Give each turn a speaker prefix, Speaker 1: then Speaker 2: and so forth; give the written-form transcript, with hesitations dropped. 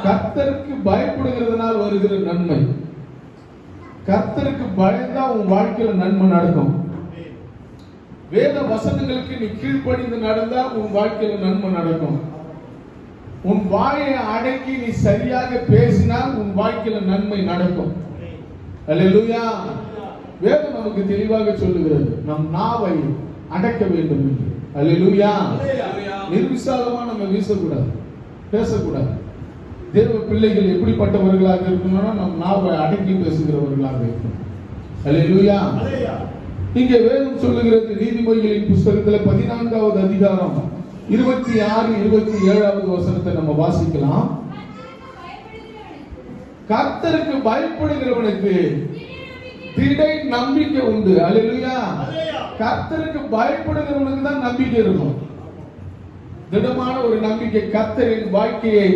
Speaker 1: கர்த்தருக்கு பயப்படுகிறதுனால் வருகிற நன்மை. கர்த்தருக்கு பயந்தா உன் வாழ்க்கையில நன்மை நடக்கும். வேத வசனங்களுக்கு நீ கீழ்ப்படிந்து நடந்தா உன் வாழ்க்கையில நன்மை நடக்கும். உன் வாயை அடக்கி நீ சரியாக பேசினால் உன் வாழ்க்கையில நன்மை நடக்கும். அல்லேலூயா. வேதம் நமக்கு தெளிவாக சொல்லுகிறது, நம் நாவை அடக்க வேண்டும் என்று. அல்லேலூயா. நிர்விசாலமா நம்ம வீசக்கூடாது, பேசக்கூடாது. தேவ பிள்ளைகள் எப்படிப்பட்டவர்களாக இருக்கணும்னா நம் நாவை அடக்கி பேசுகிறவர்களாக இருக்கணும். அல்லேலூயா. இங்கே வேதம் சொல்லுகிறது, நீதிமொழிகளின் புஸ்தகத்துல 14வது அதிகாரம் 26, 27வது வசனத்தை நம்ம வாசிக்கலாம். கர்த்தருக்கு பயப்படுகிறவனுக்கு திடை நம்பிக்கை உண்டு. அல்லேலூயா. கர்த்தருக்கு பயப்படுகிறவனுக்கு தான் நம்பிக்கை இருக்கும், திடமான ஒரு நம்பிக்கை. கர்த்தரின் வாழ்க்கையை